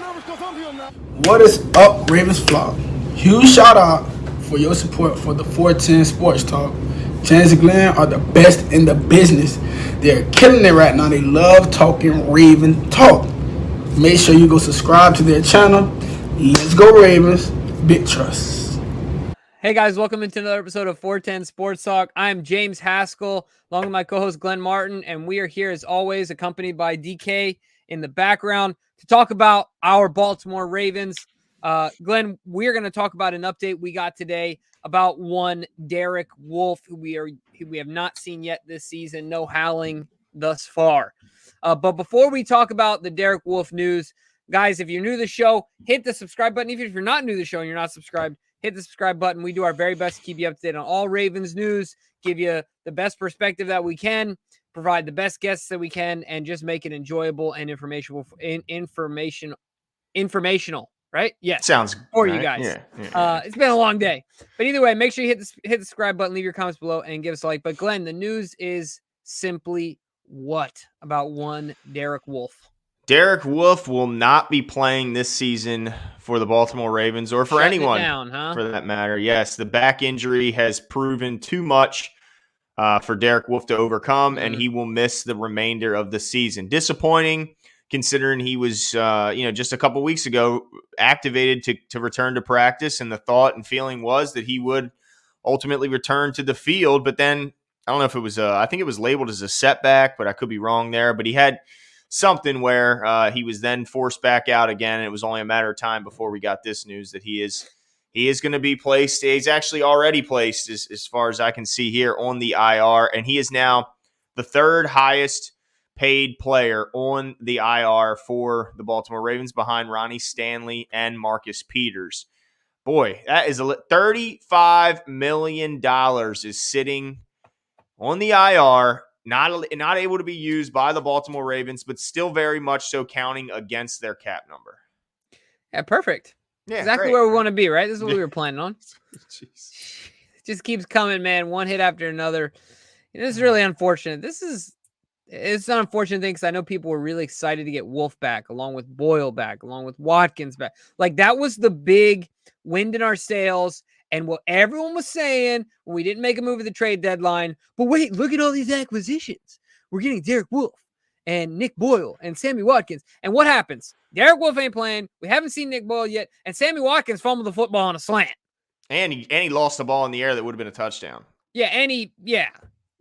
What is up, Ravens flock? Huge shout out for your support for the 410 Sports Talk. James and Glenn are the best in the business. They're killing it right now. They love talking Raven talk. Make sure you go subscribe to their channel. Let's go Ravens. Big trust. Hey guys, welcome into another episode of 410 Sports Talk. I'm James Haskell, along with my co-host Glenn Martin, and we are here as always, accompanied by DK in the background to talk about our Baltimore Ravens. Glenn, we're going to talk about an update we got today about one Derek Wolfe, who we have not seen yet this season. No howling thus far. But before we talk about the Derek Wolfe news, guys, if you're new to the show, hit the subscribe button. Even if you're not new to the show and you're not subscribed, hit the subscribe button. We do our very best to keep you up to date on all Ravens news, give you the best perspective that we can, provide the best guests that we can, and just make it enjoyable and informational, right? Yes. Sounds for right? you guys. Yeah. It's been a long day. But either way, make sure you hit the subscribe button, leave your comments below, and give us a like. But Glenn, the news is simply what about one Derek Wolfe? Derek Wolfe will not be playing this season for the Baltimore Ravens or for Shutting anyone it down, huh? for that matter. Yes, the back injury has proven too much for Derek Wolfe to overcome, and he will miss the remainder of the season. Disappointing, considering he was, just a couple weeks ago activated to return to practice, and the thought and feeling was that he would ultimately return to the field. But then I don't know if it was, I think it was labeled as a setback, but I could be wrong there. But he had something where he was then forced back out again, and it was only a matter of time before we got this news that he is going to be placed. He's actually already placed, as far as I can see here, on the IR, and he is now the third highest paid player on the IR for the Baltimore Ravens, behind Ronnie Stanley and Marcus Peters. Boy, that is $35 million is sitting on the IR, not able to be used by the Baltimore Ravens, but still very much so counting against their cap number. Yeah, perfect. Yeah, exactly great, where we right? want to be, right? This is what we were planning on. Jeez. It just keeps coming, man. One hit after another. This is really unfortunate. It's an unfortunate thing because I know people were really excited to get Wolfe back, along with Boyle back, along with Watkins back. Like, that was the big wind in our sails, and what everyone was saying when we didn't make a move at the trade deadline. But wait, look at all these acquisitions. We're getting Derek Wolfe and Nick Boyle and Sammy Watkins. And what happens? Derek Wolfe ain't playing. We haven't seen Nick Boyle yet. And Sammy Watkins fumbled the football on a slant. And he lost the ball in the air that would have been a touchdown. Yeah,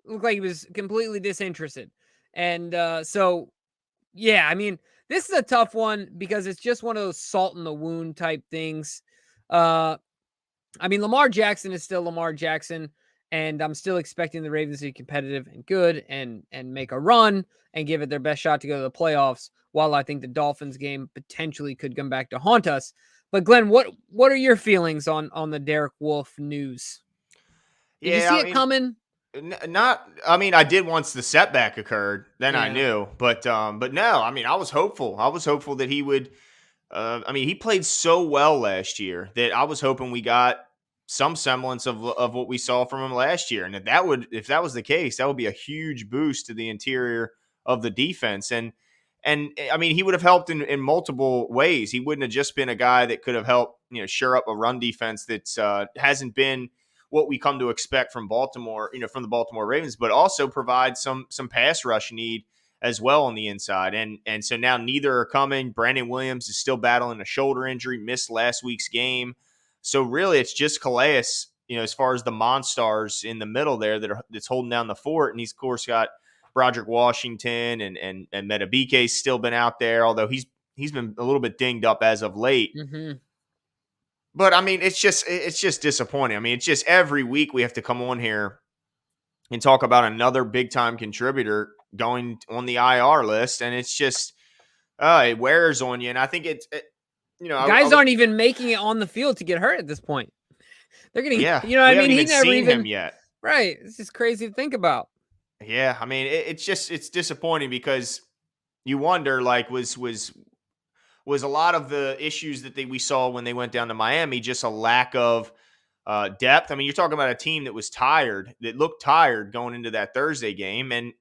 looked like he was completely disinterested. And so, yeah, I mean, this is a tough one because it's just one of those salt in the wound type things. I mean, Lamar Jackson is still Lamar Jackson, and I'm still expecting the Ravens to be competitive and good and make a run and give it their best shot to go to the playoffs, while I think the Dolphins game potentially could come back to haunt us. But Glenn, what are your feelings on the Derek Wolfe news? Did you see it coming? I did once the setback occurred. Then I knew, but no. I mean, I was hopeful. I was hopeful that he would. He played so well last year that I was hoping we got some semblance of what we saw from him last year, and if that was the case, that would be a huge boost to the interior of the defense. And I mean, he would have helped in multiple ways. He wouldn't have just been a guy that could have helped, shore up a run defense that's hasn't been what we come to expect from Baltimore, from the Baltimore Ravens, but also provide some pass rush need as well on the inside. And so now neither are coming. Brandon Williams is still battling a shoulder injury, missed last week's game. So really it's just Calais, as far as the Monstars in the middle there that's holding down the fort. And he's of course got Broderick Washington and Metabike's still been out there, although he's been a little bit dinged up as of late. Mm-hmm. But I mean, it's just disappointing. I mean, it's just every week we have to come on here and talk about another big time contributor going on the IR list, and it's just it wears on you. And I think guys aren't even making it on the field to get hurt at this point. They're getting, what I mean, he never seen him yet. Right, it's just crazy to think about. Yeah, I mean, it's disappointing because you wonder, like, was a lot of the issues that we saw when they went down to Miami just a lack of depth? I mean, you're talking about a team that was tired, that looked tired going into that Thursday game, and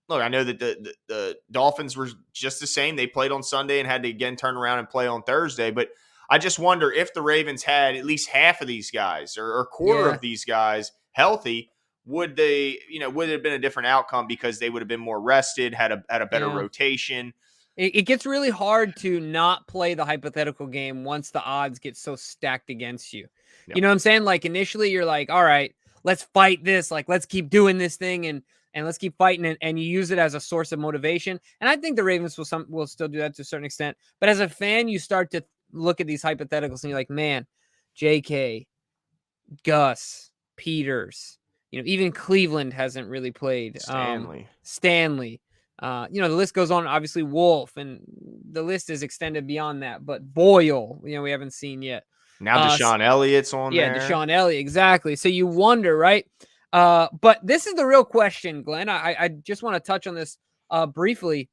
look, I know that the Dolphins were just the same. They played on Sunday and had to again turn around and play on Thursday. But I just wonder if the Ravens had at least half of these guys or a quarter Yeah, of these guys healthy, would would it have been a different outcome because they would have been more rested, had a better yeah. rotation. It gets really hard to not play the hypothetical game once the odds get so stacked against you. You Yep. know what I'm saying? Like initially you're like, all right, let's fight this. Like, let's keep doing this thing and let's keep fighting it. And you use it as a source of motivation. And I think the Ravens will still do that to a certain extent. But as a fan, you start to look at these hypotheticals and you're like, man, JK, Gus, Peters, even Cleveland hasn't really played. Stanley. Stanley. The list goes on. Obviously, Wolfe, and the list is extended beyond that. But Boyle, we haven't seen yet. Now Deshaun Elliott's on Yeah, there. Deshaun Elliott, exactly. So you wonder, right? But this is the real question, Glenn. I just want to touch on this briefly.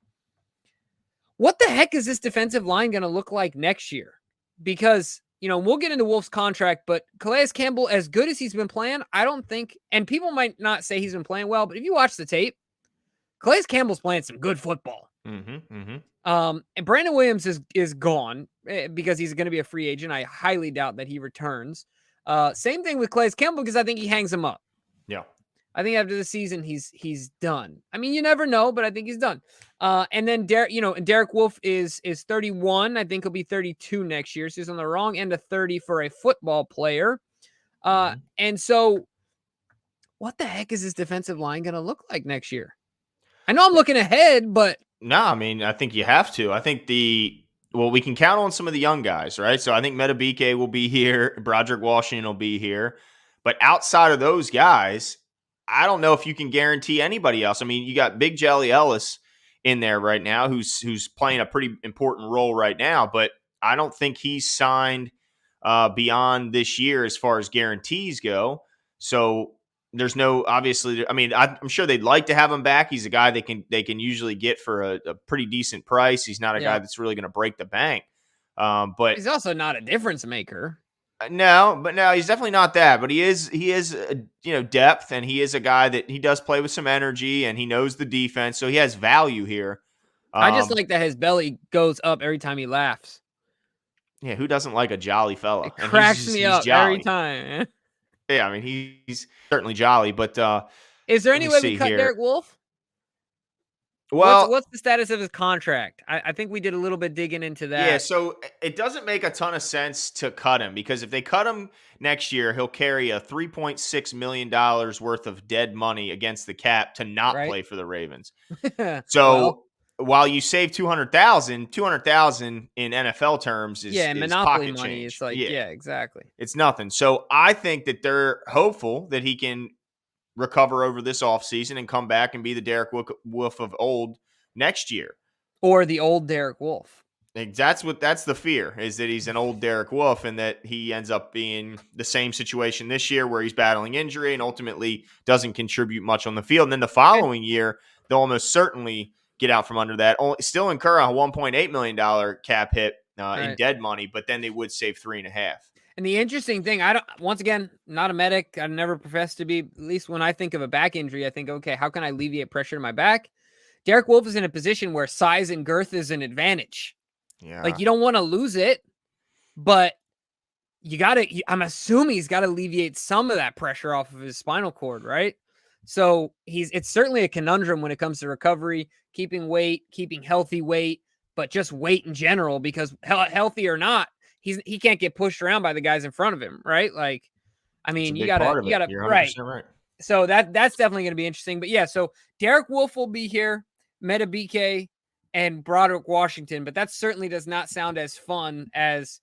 What the heck is this defensive line going to look like next year? Because we'll get into Wolf's contract, but Calais Campbell, as good as he's been playing, I don't think, and people might not say he's been playing well, but if you watch the tape, Calais Campbell's playing some good football. And Brandon Williams is gone because he's going to be a free agent. I highly doubt that he returns. Same thing with Calais Campbell because I think he hangs him up. Yeah. I think after the season, he's done. I mean, you never know, but I think he's done. And then Derek Wolfe is 31. I think he'll be 32 next year. So he's on the wrong end of 30 for a football player. And so what the heck is this defensive line going to look like next year? I know I'm looking ahead, but no, I mean, I think you have to. I think we can count on some of the young guys, right? So I think Metabike will be here. Broderick Washington will be here. But outside of those guys, I don't know if you can guarantee anybody else. I mean, you got Big Jelly Ellis in there right now, who's playing a pretty important role right now, but I don't think he's signed beyond this year as far as guarantees go. So there's no, obviously, I mean, I'm sure they'd like to have him back. He's a guy they can usually get for a pretty decent price. He's not a guy that's really going to break the bank. But he's also not a difference maker. No, he's definitely not that. But he is depth, and he is a guy that he does play with some energy, and he knows the defense, so he has value here. I just like that his belly goes up every time he laughs. Yeah, who doesn't like a jolly fella? It cracks me up every time. Yeah, I mean, he's certainly jolly, but is there any way we cut Derek Wolfe? Well, what's the status of his contract? I think we did a little bit digging into that. Yeah, so it doesn't make a ton of sense to cut him because if they cut him next year, he'll carry a $3.6 million worth of dead money against the cap to not play for the Ravens. So while you save $200,000 in NFL terms is monopoly pocket money. change. It's like, yeah, exactly. It's nothing. So I think that they're hopeful that he can recover over this offseason and come back and be the Derek Wolfe of old next year. Or the old Derek Wolfe. That's the fear, is that he's an old Derek Wolfe and that he ends up being the same situation this year where he's battling injury and ultimately doesn't contribute much on the field. And then the following year, they'll almost certainly get out from under that. Still incur a $1.8 million cap hit in dead money, but then they would save $3.5 million. And the interesting thing, once again, not a medic. I never professed to be. At least when I think of a back injury, I think, okay, how can I alleviate pressure to my back? Derek Wolfe is in a position where size and girth is an advantage. Yeah. Like, you don't want to lose it, but I'm assuming he's got to alleviate some of that pressure off of his spinal cord, right? So it's certainly a conundrum when it comes to recovery, keeping weight, keeping healthy weight, but just weight in general, because healthy or not, he can't get pushed around by the guys in front of him, right? Like, I mean, you gotta, You're 100% right. So that's definitely going to be interesting. But yeah, so Derek Wolfe will be here, Metabike, and Broderick Washington, but that certainly does not sound as fun as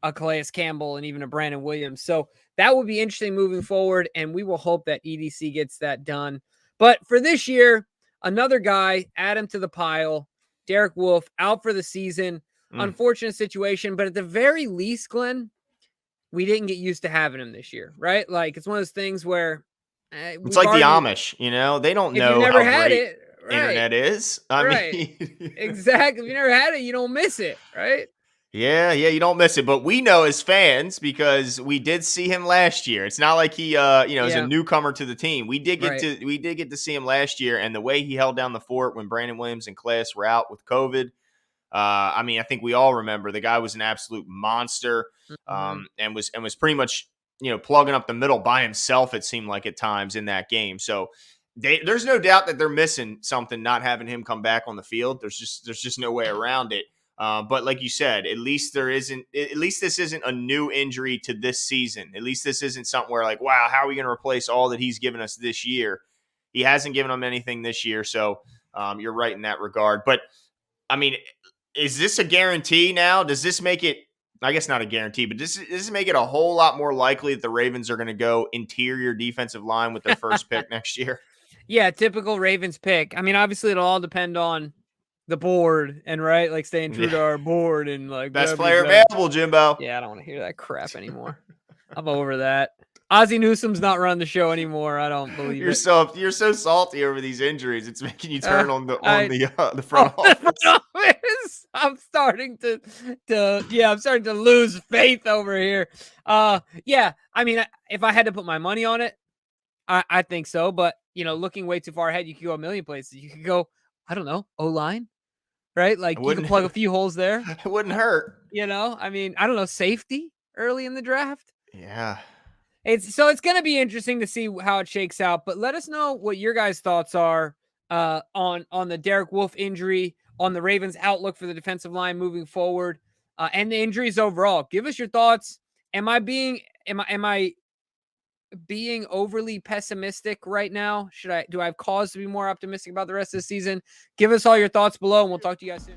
a Calais Campbell and even a Brandon Williams. So that will be interesting moving forward, and we will hope that EDC gets that done. But for this year, another guy, add him to the pile, Derek Wolfe, out for the season. Unfortunate situation, but at the very least, Glenn, we didn't get used to having him this year, right? Like, it's one of those things where it's like the Amish, they don't know how great internet is. I mean, exactly. If you never had it, you don't miss it, right? Yeah, you don't miss it, but we know as fans because we did see him last year. It's not like he is a Yeah, newcomer to the team. right. We did get to see him last year, and the way he held down the fort when Brandon Williams and Class were out with COVID. I mean, I think we all remember the guy was an absolute monster, Mhm. and was pretty much plugging up the middle by himself. It seemed like at times in that game. So there's no doubt that they're missing something, not having him come back on the field. There's just no way around it. But like you said, at least there isn't. At least this isn't a new injury to this season. At least this isn't something where like, wow, how are we going to replace all that he's given us this year? He hasn't given them anything this year, so you're right in that regard. But I mean, is this a guarantee now? Does this make it? I guess not a guarantee, but does this make it a whole lot more likely that the Ravens are going to go interior defensive line with their first pick next year? Yeah, typical Ravens pick. I mean, obviously, it'll all depend on the board and right, like staying true Yeah, to our board and like best blah blah player blah. available, Jimbo. Yeah, I don't want to hear that crap anymore. I'm over that. Ozzie Newsome's not running the show anymore. I don't believe it. You're so salty over these injuries. It's making you turn on I the oh, front the front office. office. I'm starting I'm starting to lose faith over here. Yeah. I mean, if I had to put my money on it, I think so. But looking way too far ahead, you could go a million places. You could go, I don't know, O-line, right? It Like you could wouldn't plug a few holes there. it wouldn't hurt. I mean, I don't know, safety early in the draft. Yeah. It's going to be interesting to see how it shakes out. But let us know what your guys' thoughts are on the Derek Wolfe injury, on the Ravens' outlook for the defensive line moving forward, and the injuries overall. Give us your thoughts. Am I being overly pessimistic right now? Do I have cause to be more optimistic about the rest of the season? Give us all your thoughts below, and we'll talk to you guys soon.